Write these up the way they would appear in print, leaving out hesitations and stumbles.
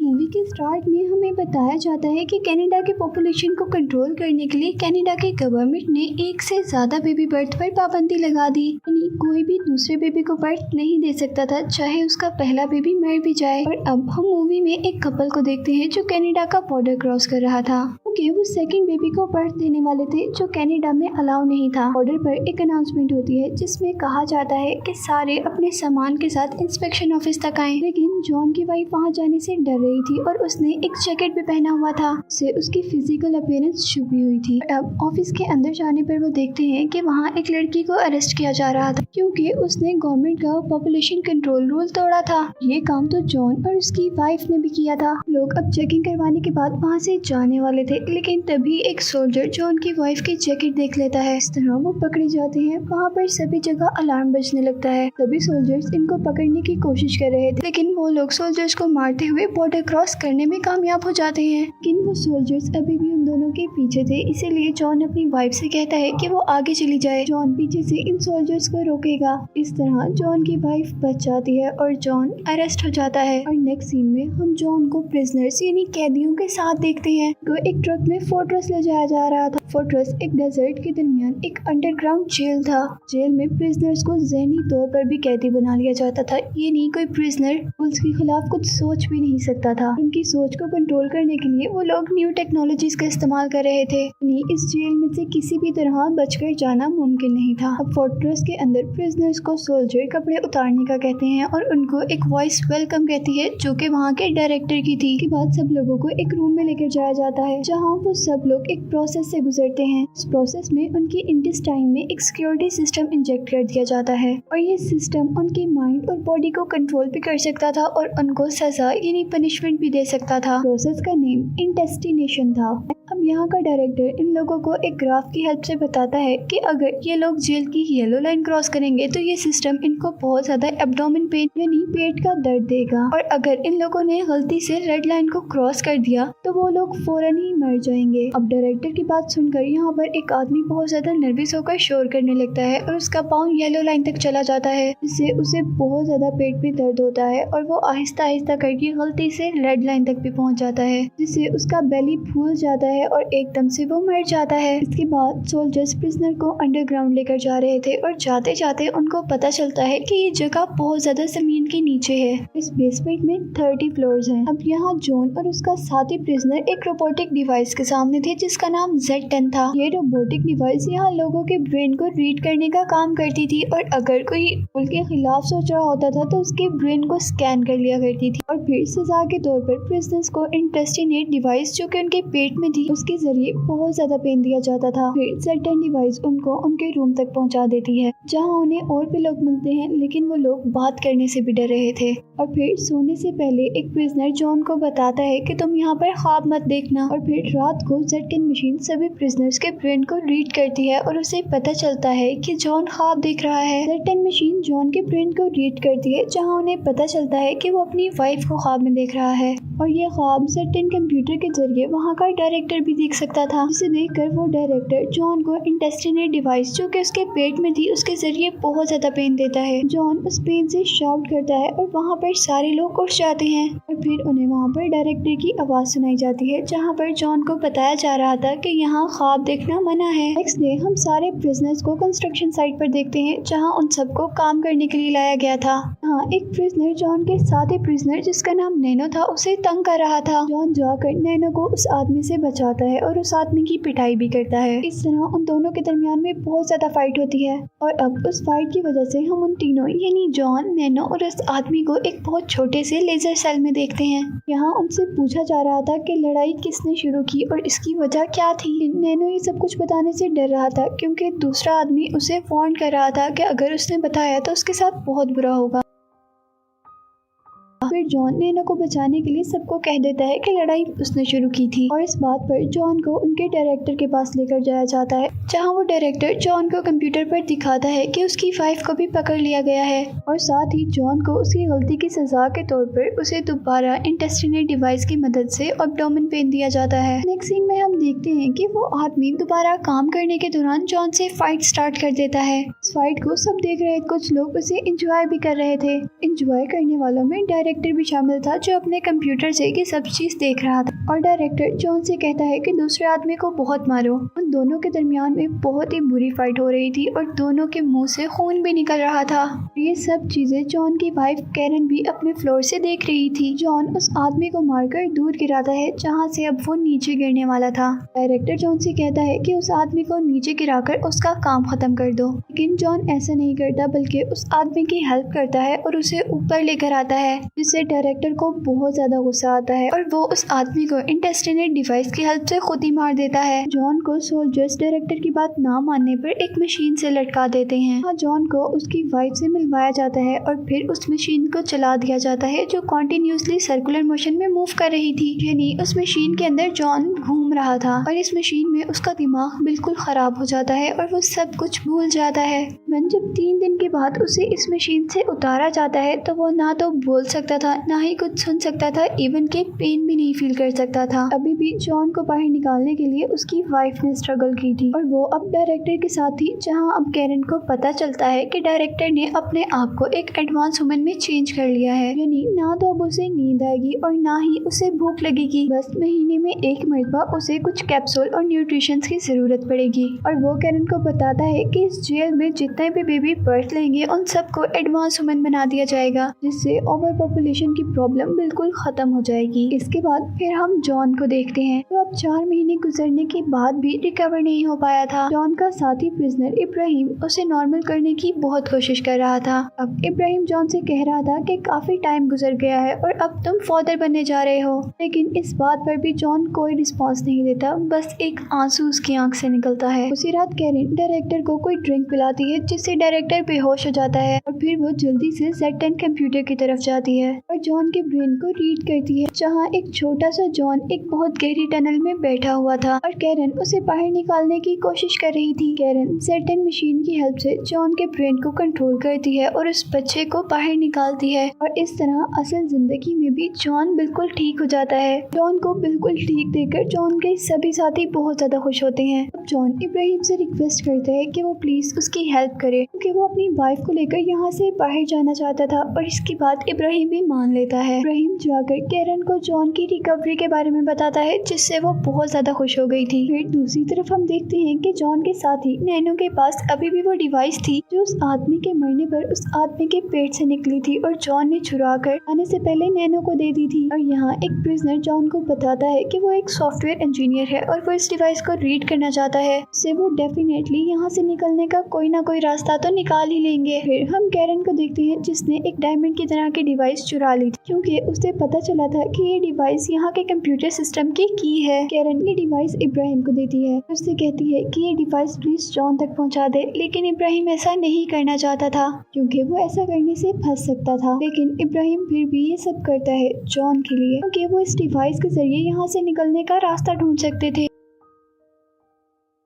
Movie के start में हमें बताया जाता है कि कनाडा के पॉपुलेशन को कंट्रोल करने के लिए कनाडा के गवर्नमेंट ने एक से ज्यादा बेबी बर्थ पर पाबंदी लगा दी। यानी कोई भी दूसरे बेबी को बर्थ नहीं दे सकता था, चाहे उसका पहला बेबी मर भी जाए। और अब हम मूवी में एक कपल को देखते हैं जो कनाडा का बॉर्डर क्रॉस कर रहा था, क्योंकि वो सेकंड बेबी को बर्थ देने वाले थे जो कनाडा में अलाउ नहीं था। बॉर्डर पर एक अनाउंसमेंट होती है जिसमें कहा जाता है कि सारे अपने सामान के साथ इंस्पेक्शन ऑफिस तक आए। लेकिन जॉन की वाइफ वहाँ जाने से डर रही थी और उसने एक जैकेट भी पहना हुआ था, उससे उसकी फिजिकल अपीयरेंस छुपी हुई थी। अब ऑफिस के अंदर जाने पर वो देखते हैं कि वहाँ एक लड़की को अरेस्ट किया जा रहा था, क्योंकि उसने गवर्नमेंट का पॉपुलेशन कंट्रोल रूल तोड़ा था। ये काम तो जॉन और उसकी वाइफ ने भी किया था। लोग अब चेकिंग करवाने के बाद वहाँ से जाने वाले थे, लेकिन तभी एक सोल्जर जॉन की वाइफ की जैकेट देख लेता है। इस तरह वो पकड़े जाते हैं। वहाँ पर सभी जगह अलार्म बजने लगता है। सभी सोल्जर्स इनको पकड़ने की कोशिश कर रहे थे, लेकिन वो लोग सोल्जर्स को मारते हुए बॉर्डर क्रॉस करने में कामयाब हो जाते हैं। लेकिन वो सोल्जर्स अभी भी उन दोनों के पीछे थे, इसीलिए जॉन अपनी वाइफ से कहता है कि वो आगे चली जाए। जॉन पीछे से इन सोल्जर्स को रोकेगा। इस तरह जॉन की वाइफ बच जाती है और जॉन अरेस्ट हो जाता है। और नेक्स्ट सीन में हम जॉन को प्रिजनर्स यानी कैदियों के साथ देखते हैं। तो एक ट्रक में फोर्ट्रेस ले जाया जा रहा था। फोर्ट्रेस एक डेजर्ट के दरमियान एक अंडरग्राउंड जेल था। जेल में प्रिजनर्स को ज़हनी तौर पर भी कैदी बना लिया जाता था। ये नहीं कोई प्रिजनर पुलिस के खिलाफ कुछ सोच भी नहीं सकता था। उनकी सोच को कंट्रोल करने के लिए वो लोग न्यू टेक्नोलॉजीज का इस्तेमाल कर रहे थे। इस जेल में से किसी भी तरह बचकर जाना मुमकिन नहीं था। अब फोर्ट्रेस के अंदर प्रिजनर्स को सोल्जर कपड़े उतारने का कहते हैं और उनको एक वॉइस वेलकम कहती है, जो कि वहाँ के डायरेक्टर की थी। के बाद सब लोगों को एक रूम में लेकर जाया जाता है, जहाँ वो सब लोग एक प्रोसेस से गुजरते हैं। इस प्रोसेस में उनकी इंटेस्टाइन में एक सिक्योरिटी सिस्टम इंजेक्ट कर दिया जाता है और ये सिस्टम उनके माइंड और बॉडी को कंट्रोल भी कर सकता था और उनको सजा यानी पनिशमेंट भी दे सकता था। प्रोसेस का नेम इंटेस्टिनेशन था। अब यहाँ का डायरेक्टर इन लोगों को एक ग्राफ की हेल्प से बताता है कि अगर ये लोग जेल की येलो लाइन क्रॉस करेंगे तो ये सिस्टम इनको बहुत ज्यादा एब्डोमेन पेन यानी पेट का दर्द देगा, और अगर इन लोगों ने गलती से रेड लाइन को क्रॉस कर दिया तो वो लोग फौरन ही मर जाएंगे। अब डायरेक्टर की बात सुनकर यहाँ पर एक आदमी बहुत ज्यादा नर्वस होकर शोर करने लगता है और उसका पाँव येलो लाइन तक चला जाता है, जिससे उसे बहुत ज्यादा पेट में दर्द होता है और वो आहिस्ता आहिस्ता करके गलती से रेड लाइन तक भी पहुँच जाता है, जिससे उसका बेली फूल जाता है और एकदम से वो मर जाता है। इसके बाद सोल्जर्स प्रिजनर को अंडरग्राउंड लेकर जा रहे थे और जाते जाते उनको पता चलता है कि ये जगह बहुत ज्यादा जमीन के नीचे है। इस बेसमेंट में 30 फ्लोर्स हैं। अब यहाँ जॉन और उसका साथी प्रिजनर एक रोबोटिक डिवाइस के सामने थे जिसका नाम Z10 था। ये रोबोटिक डिवाइस यहाँ लोगों के ब्रेन को रीड करने का काम करती थी और अगर कोई उनके खिलाफ सोच रहा होता था तो उसके ब्रेन को स्कैन कर लिया करती थी और फिर सजा के तौर पर प्रिजनर्स को इंटेस्टिनेट डिवाइस जो कि उनके पेट में थी उसके जरिए बहुत ज्यादा पेन दिया जाता था। फिर Z10 डिवाइस उनको उनके रूम तक पहुंचा देती है, जहां उन्हें और भी लोग मिलते हैं, लेकिन वो लोग बात करने से भी डर रहे थे। और फिर सोने से पहले एक प्रिजनर जॉन को बताता है कि तुम यहाँ पर ख्वाब मत देखना। और फिर रात को Z10 मशीन सभी प्रिजनर्स के ब्रेन को रीड करती है और उसे पता चलता है कि जॉन ख्वाब देख रहा है। Z10 मशीन जॉन के ब्रेन को रीड करती है, जहाँ उन्हें पता चलता है कि वो अपनी वाइफ को ख्वाब में देख रहा है और ये ख्वाब Z10 कंप्यूटर के जरिए वहाँ का डायरेक्टर भी देख सकता था, जिसे देखकर वो डायरेक्टर जॉन को इंटेस्टिनेट डिवाइस जो कि उसके पेट में थी उसके जरिए बहुत ज्यादा पेन देता है। जॉन उस पेन से शाउट करता है और वहाँ पर सारे लोग उठ जाते हैं और फिर उन्हें वहाँ पर डायरेक्टर की आवाज सुनाई जाती है, जहाँ पर जॉन को बताया जा रहा था कि यहाँ ख्वाब देखना मना है। नेक्स्ट डे हम सारे प्रिजनर्स को कंस्ट्रक्शन साइट पर देखते हैं, जहाँ उन सबको काम करने के लिए लाया गया था। हाँ, एक प्रिजनर जॉन के साथ ही प्रिजनर जिसका नाम नैनो था उसे तंग कर रहा था। जॉन जाकर नैनो को उस आदमी से बचाता है और उस आदमी की पिटाई भी करता है। इस तरह उन दोनों के दरमियान में बहुत ज्यादा फाइट होती है और अब उस फाइट की वजह से हम उन तीनों यानी जॉन, नैनो और उस आदमी को एक बहुत छोटे से लेजर सेल में देखते हैं। यहाँ उनसे पूछा जा रहा था कि लड़ाई किसने शुरू की और इसकी वजह क्या थी। नैनो ये सब कुछ बताने से डर रहा था क्योंकि दूसरा आदमी उसे वार्न कर रहा था कि अगर उसने बताया तो उसके साथ बहुत बुरा होगा। फिर जॉन नैनो को बचाने के लिए सबको कह देता है कि लड़ाई उसने शुरू की थी और इस बात पर जॉन को उनके डायरेक्टर के पास लेकर जाया जाता है, जहां वो डायरेक्टर जॉन को कंप्यूटर पर दिखाता है कि उसकी वाइफ को भी पकड़ लिया गया है और साथ ही जॉन को उसकी गलती की सजा के तौर पर उसे दोबारा इंटेस्टिनेट डिवाइस की मदद से एब्डोमेन पेन दिया जाता है। नेक्स्ट सीन में हम देखते हैं कि वो आदमी दोबारा काम करने के दौरान जॉन से फाइट स्टार्ट कर देता है। इस फाइट को सब देख रहे, कुछ लोग उसे एंजॉय भी कर रहे थे। एंजॉय करने वालों में डायरेक्टर डायरेक्टर भी शामिल था जो अपने कंप्यूटर से ये सब चीज देख रहा था। और डायरेक्टर जॉन से कहता है कि दूसरे आदमी को बहुत मारो। उन दोनों के दरमियान में बहुत ही बुरी फाइट हो रही थी और दोनों के मुंह से खून भी निकल रहा था। ये सब चीजें जॉन की वाइफ कैरन भी अपने फ्लोर से देख रही थी। जॉन उस आदमी को मारकर दूर गिराता है जहाँ से अब वो नीचे गिरने वाला था। डायरेक्टर जॉन से कहता है कि उस आदमी को नीचे गिराकर उसका काम खत्म कर दो, लेकिन जॉन ऐसा नहीं करता बल्कि उस आदमी की हेल्प करता है और उसे ऊपर लेकर आता है, जिससे डायरेक्टर को बहुत ज्यादा गुस्सा आता है और वो उस आदमी को इंटेस्टिनेट डिवाइस की हेल्प से खुद ही मार देता है। जॉन को सोल्जर्स डायरेक्टर की बात ना मानने पर एक मशीन से लटका देते हैं। जॉन को उसकी वाइफ से मिलवाया जाता है और फिर उस मशीन को चला दिया जाता है जो कॉन्टिन्यूसली सर्कुलर मोशन में मूव कर रही थी। यानी उस मशीन के अंदर जॉन घूम रहा था और इस मशीन में उसका दिमाग बिल्कुल खराब हो जाता है और वो सब कुछ भूल जाता है। जब 3 दिन के बाद उसे इस मशीन से उतारा जाता है तो वो ना तो बोल सकता था, ना ही कुछ सुन सकता था, इवन के पेन भी नहीं फील कर सकता था। अभी भी जॉन को बाहर निकालने के लिए उसकी वाइफ ने स्ट्रगल की थी और वो अब डायरेक्टर के साथ थी, जहाँ अब कैरन को पता चलता है कि डायरेक्टर ने अपने आप को एक एडवांस वुमन में चेंज कर लिया है। यानी ना तो अब उसे नींद आएगी और ना ही उसे भूख लगेगी, बस महीने में एक मरतबा उसे कुछ कैप्सूल और न्यूट्रिशन की जरूरत पड़ेगी। और वो कैरन को बताता है कि इस जेल में जितने भी बेबी बर्थ लेंगे उन सबको एडवांस वुमन बना दिया जाएगा, जिससे ओवर पॉपुलेशन की प्रॉब्लम बिल्कुल खत्म हो जाएगी। इसके बाद फिर हम जॉन को देखते हैं तो अब 4 महीने गुजरने के बाद भी रिकवर नहीं हो पाया था। जॉन का साथी प्रिजनर इब्राहिम उसे नॉर्मल करने की बहुत कोशिश कर रहा था। अब इब्राहिम जॉन से कह रहा था कि काफी टाइम गुजर गया है और अब तुम फादर बनने जा रहे हो, लेकिन इस बात पर भी जॉन कोई रिस्पॉन्स नहीं देता, बस एक आंसू उसकी आंख से निकलता है। उसी रात कैरन डायरेक्टर को कोई ड्रिंक पिलाती है जिससे डायरेक्टर बेहोश हो जाता है और फिर वो जल्दी से Z10 कंप्यूटर की तरफ जाती है और जॉन के ब्रेन को रीड करती है, जहाँ एक छोटा सा जॉन एक बहुत गहरी टनल में बैठा हुआ था और कैरन उसे बाहर निकालने की कोशिश कर रही थी। कैरन Z10 मशीन की हेल्प से जॉन के ब्रेन को कंट्रोल करती है और उस बच्चे को बाहर निकालती है और इस तरह असल जिंदगी में भी जॉन बिल्कुल ठीक हो जाता है। जॉन को बिल्कुल ठीक देखकर जॉन के सभी साथी बहुत ज्यादा खुश होते हैं। अब जॉन इब्राहिम से रिक्वेस्ट करता है कि वो प्लीज उसकी हेल्प करे, क्योंकि वो अपनी वाइफ को लेकर यहाँ से बाहर जाना चाहता था और इसकी बात इब्राहिम भी मान लेता है। इब्राहिम जाकर कैरन को जॉन की रिकवरी के बारे में बताता है, जिससे वो बहुत ज्यादा खुश हो गई थी। फिर दूसरी तरफ हम देखते हैं कि जॉन के साथी नैनो के पास अभी भी वो डिवाइस थी जो उस आदमी के मरने पर उस आदमी के पेट से निकली थी और जॉन ने चुरा कर आने से पहले नैनो को दे दी थी। और यहाँ एक प्रिजनर जॉन को बताता है कि वो एक सॉफ्टवेयर इंजीनियर है और वो इस डिवाइस को रीड करना चाहता है, इससे वो डेफिनेटली यहाँ से निकलने का कोई ना कोई रास्ता तो निकाल ही लेंगे। फिर हम कैरन को देखते हैं जिसने एक डायमंड की तरह की डिवाइस चुरा ली थी, क्योंकि उसे पता चला था कि ये डिवाइस यहाँ के कंप्यूटर सिस्टम की है। कैरन ये डिवाइस इब्राहिम को देती है, उससे कहती है कि ये डिवाइस प्लीज जॉन तक पहुँचा दे, लेकिन इब्राहिम ऐसा नहीं करना चाहता था क्योंकि वो ऐसा करने से फंस सकता था। लेकिन इब्राहिम फिर भी ये सब करता है जॉन के लिए, क्योंकि वो इस डिवाइस के जरिए यहाँ से निकलने का रास्ता ढूंढ सकते थे।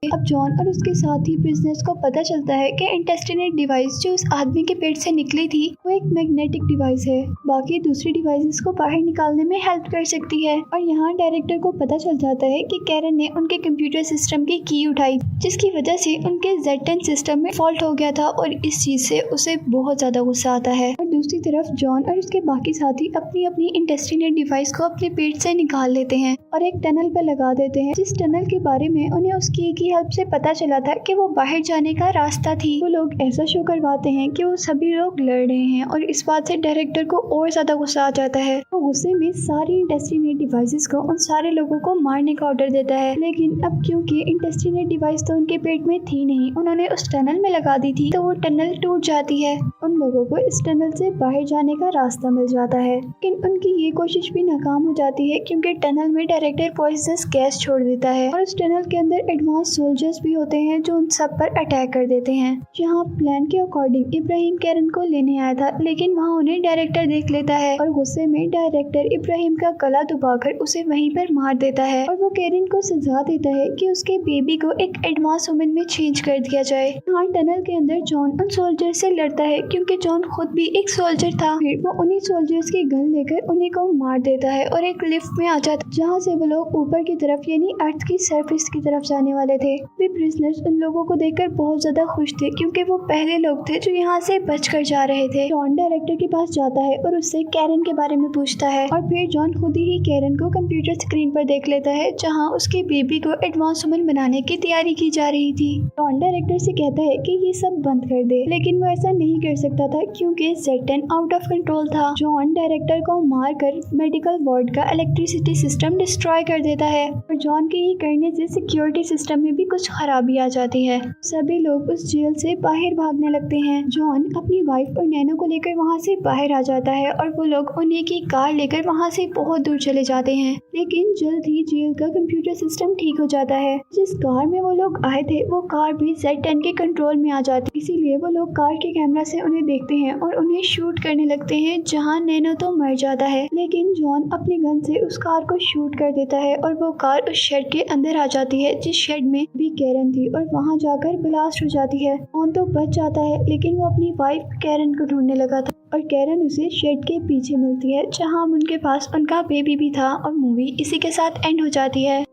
अब जॉन और उसके साथी प्रिजनर्स को पता चलता है कि इंटेस्टिनेट डिवाइस जो उस आदमी के पेट से निकली थी वो एक मैग्नेटिक डिवाइस है, बाकी दूसरी डिवाइसेस को बाहर निकालने में हेल्प कर सकती है। और यहाँ डायरेक्टर को पता चल जाता है कि कैरन ने उनके कंप्यूटर सिस्टम की उठाई, जिसकी वजह से उनके Z10 सिस्टम में फॉल्ट हो गया था और इस चीज से उसे बहुत ज्यादा गुस्सा आता है। और दूसरी तरफ जॉन और उसके बाकी साथी अपनी अपनी इंटेस्टिनेट डिवाइस को अपने पेट से निकाल लेते हैं और एक टनल पर लगा देते हैं, जिस टनल के बारे में उन्हें उसकी हेल्प से पता चला था कि वो बाहर जाने का रास्ता थी। वो लोग ऐसा शो करवाते हैं कि वो सभी लोग लड़ रहे हैं और इस बात से डायरेक्टर को और ज्यादा गुस्सा आ जाता है। वो गुस्से में सारी इंटेस्टिनेट डिवाइसेस को उन सारे लोगों को मारने का ऑर्डर देता है, लेकिन अब क्योंकि इंटेस्टिनेट डिवाइस तो उनके पेट में थी नहीं, उन्होंने उस टनल में लगा दी थी, तो वो टनल टूट जाती है। उन लोगों को इस टनल से बाहर जाने का रास्ता मिल जाता है, लेकिन उनकी ये कोशिश भी नाकाम हो जाती है क्योंकि टनल में डायरेक्टर पॉइजनस गैस छोड़ देता है और उस टनल के अंदर एडवांस सोल्जर्स भी होते हैं जो उन सब पर अटैक कर देते हैं। यहाँ प्लान के अकॉर्डिंग इब्राहिम कैरन को लेने आया था, लेकिन वहाँ उन्हें डायरेक्टर देख लेता है और गुस्से में डायरेक्टर इब्राहिम का गला दबाकर उसे वहीं पर मार देता है और वो कैरन को सजा देता है कि उसके बेबी को एक एडवांस वुमन में चेंज कर दिया जाए। यहाँ टनल के अंदर जॉन उन सोल्जर से लड़ता है क्योंकि जॉन खुद भी एक सोल्जर था। फिर वो उन्हीं सोल्जर्स की गन लेकर उन्हीं को मार देता है और एक लिफ्ट में आ जाता है, जहाँ से वो लोग ऊपर की तरफ यानी अर्थ की सरफेस की तरफ जाने वाले थे। थे। वे प्रिजनर्स उन लोगों को देखकर बहुत ज्यादा खुश थे क्योंकि वो पहले लोग थे जो यहाँ से बचकर जा रहे थे। जॉन डायरेक्टर के पास जाता है और उससे कैरन के बारे में पूछता है और फिर जॉन खुद ही कैरन को कंप्यूटर स्क्रीन पर देख लेता है जहाँ उसके बेबी को एडवांस वुमन बनाने की तैयारी की जा रही थी। जॉन डायरेक्टर से कहता है कि ये सब बंद कर दे, लेकिन वो ऐसा नहीं कर सकता था क्योंकि Z10 आउट ऑफ कंट्रोल था। जॉन डायरेक्टर को मारकर मेडिकल वार्ड का इलेक्ट्रिसिटी सिस्टम डिस्ट्रॉय कर देता है और जॉन के ये करने से सिक्योरिटी सिस्टम में भी कुछ खराबी आ जाती है। सभी लोग उस जेल से बाहर भागने लगते हैं। जॉन अपनी वाइफ और नैनो को लेकर वहाँ से बाहर आ जाता है और वो लोग उन्हीं की कार लेकर वहाँ से बहुत दूर चले जाते हैं। लेकिन जल्द ही जेल का कंप्यूटर सिस्टम ठीक हो जाता है। जिस कार में वो लोग आए थे वो कार भी Z10 के कंट्रोल में आ जाती है, इसीलिए वो लोग कार के कैमरा से उन्हें देखते हैं और उन्हें शूट करने लगते हैं जहाँ नैनो तो मर जाता है। लेकिन जॉन अपनी गन से उस कार को शूट कर देता है और वो कार उस शेड के अंदर आ जाती है जिस शेड में भी कैरन थी और वहाँ जाकर ब्लास्ट हो जाती है। जॉन तो बच जाता है लेकिन वो अपनी वाइफ कैरन को ढूंढने लगा था और कैरन उसे शेड के पीछे मिलती है जहाँ उनके पास उनका बेबी भी था और मूवी इसी के साथ एंड हो जाती है।